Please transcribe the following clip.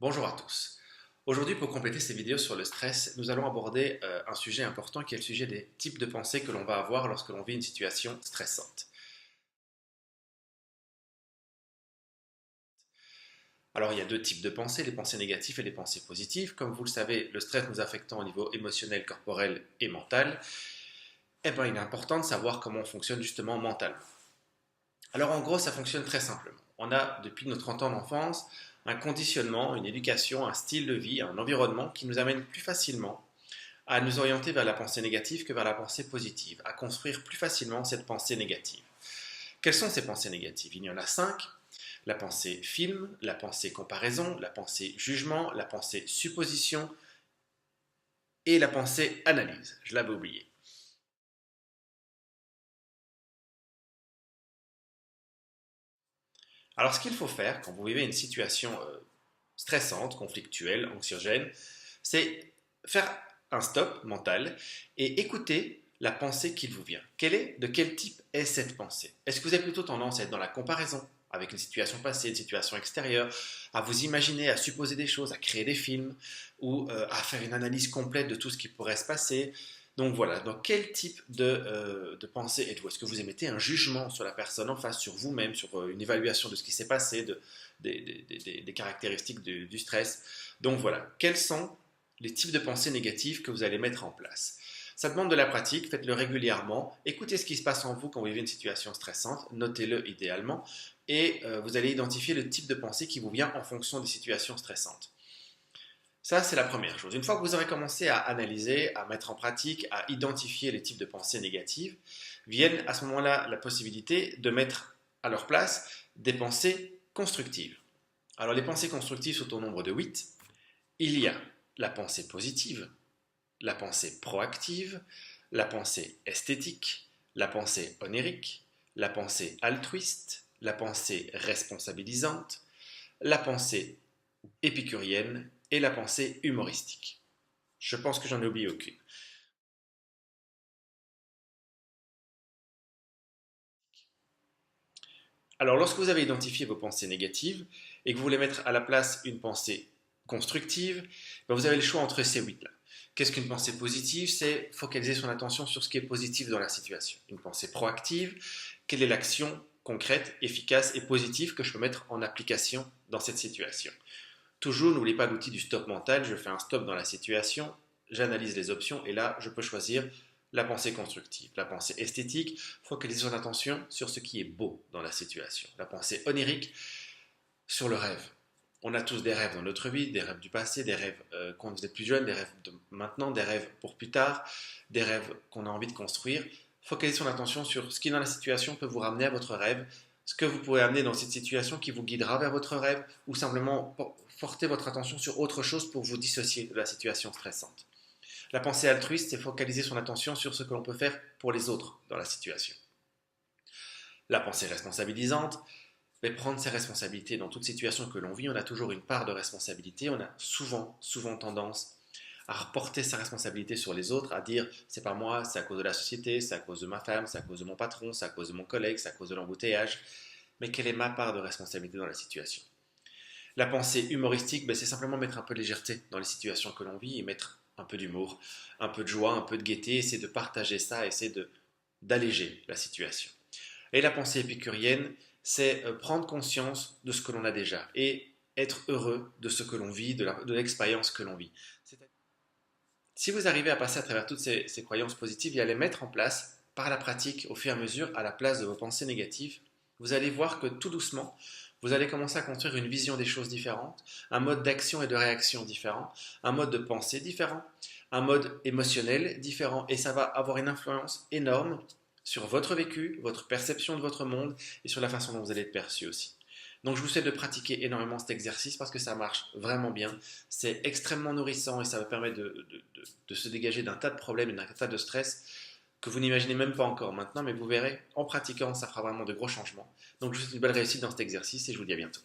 Bonjour à tous. Aujourd'hui, pour compléter ces vidéos sur le stress, nous allons aborder un sujet important qui est le sujet des types de pensées que l'on va avoir lorsque l'on vit une situation stressante. Alors, il y a deux types de pensées, les pensées négatives et les pensées positives. Comme vous le savez, le stress nous affectant au niveau émotionnel, corporel et mental, il est important de savoir comment on fonctionne justement mentalement. Alors, en gros, ça fonctionne très simplement. On a, depuis nos 30 ans d'enfance, un conditionnement, une éducation, un style de vie, un environnement qui nous amène plus facilement à nous orienter vers la pensée négative que vers la pensée positive, à construire plus facilement cette pensée négative. Quelles sont ces pensées négatives? Il y en a 5. La pensée film, la pensée comparaison, la pensée jugement, la pensée supposition et la pensée analyse. Je l'avais oublié. Alors ce qu'il faut faire quand vous vivez une situation stressante, conflictuelle, anxiogène, c'est faire un stop mental et écouter la pensée qui vous vient. De quel type est cette pensée? Est-ce que vous avez plutôt tendance à être dans la comparaison avec une situation passée, une situation extérieure, à vous imaginer, à supposer des choses, à créer des films ou à faire une analyse complète de tout ce qui pourrait se passer? Donc voilà, dans quel type de pensée êtes-vous? Est-ce que vous émettez un jugement sur la personne en face, sur vous-même, sur une évaluation de ce qui s'est passé, des caractéristiques du stress? Donc voilà, quels sont les types de pensées négatives que vous allez mettre en place? Ça demande de la pratique, faites-le régulièrement, écoutez ce qui se passe en vous quand vous vivez une situation stressante, notez-le idéalement, et vous allez identifier le type de pensée qui vous vient en fonction des situations stressantes. Ça, c'est la première chose. Une fois que vous aurez commencé à analyser, à mettre en pratique, à identifier les types de pensées négatives, viennent à ce moment-là la possibilité de mettre à leur place des pensées constructives. Alors les pensées constructives sont au nombre de 8. Il y a la pensée positive, la pensée proactive, la pensée esthétique, la pensée onérique, la pensée altruiste, la pensée responsabilisante, la pensée épicurienne et la pensée humoristique. Je pense que j'en ai oublié aucune. Alors, lorsque vous avez identifié vos pensées négatives et que vous voulez mettre à la place une pensée constructive, vous avez le choix entre ces 8-là. Qu'est-ce qu'une pensée positive? C'est focaliser son attention sur ce qui est positif dans la situation. Une pensée proactive, quelle est l'action concrète, efficace et positive que je peux mettre en application dans cette situation? Toujours, n'oubliez pas l'outil du stop mental. Je fais un stop dans la situation, j'analyse les options et là, je peux choisir la pensée constructive. La pensée esthétique, focaliser son attention sur ce qui est beau dans la situation. La pensée onirique, sur le rêve. On a tous des rêves dans notre vie, des rêves du passé, des rêves quand vous êtes plus jeune, des rêves de maintenant, des rêves pour plus tard, des rêves qu'on a envie de construire. Focalisez son attention sur ce qui dans la situation peut vous ramener à votre rêve, ce que vous pourrez amener dans cette situation qui vous guidera vers votre rêve, ou simplement porter votre attention sur autre chose pour vous dissocier de la situation stressante. La pensée altruiste, c'est focaliser son attention sur ce que l'on peut faire pour les autres dans la situation. La pensée responsabilisante, mais prendre ses responsabilités dans toute situation que l'on vit, on a toujours une part de responsabilité, on a souvent tendance à reporter sa responsabilité sur les autres, à dire c'est pas moi, c'est à cause de la société, c'est à cause de ma femme, c'est à cause de mon patron, c'est à cause de mon collègue, c'est à cause de l'embouteillage. Mais quelle est ma part de responsabilité dans la situation? La pensée humoristique, c'est simplement mettre un peu de légèreté dans les situations que l'on vit et mettre un peu d'humour, un peu de joie, un peu de gaieté, essayer de partager ça, essayer d'alléger la situation. Et la pensée épicurienne, c'est prendre conscience de ce que l'on a déjà et être heureux de ce que l'on vit, de l'expérience que l'on vit. Si vous arrivez à passer à travers toutes ces croyances positives et à les mettre en place par la pratique au fur et à mesure à la place de vos pensées négatives, vous allez voir que tout doucement, vous allez commencer à construire une vision des choses différente, un mode d'action et de réaction différent, un mode de pensée différent, un mode émotionnel différent et ça va avoir une influence énorme sur votre vécu, votre perception de votre monde et sur la façon dont vous allez être perçu aussi. Donc je vous souhaite de pratiquer énormément cet exercice parce que ça marche vraiment bien. C'est extrêmement nourrissant et ça va permettre de se dégager d'un tas de problèmes et d'un tas de stress que vous n'imaginez même pas encore maintenant, mais vous verrez, en pratiquant, ça fera vraiment de gros changements. Donc je vous souhaite une belle réussite dans cet exercice et je vous dis à bientôt.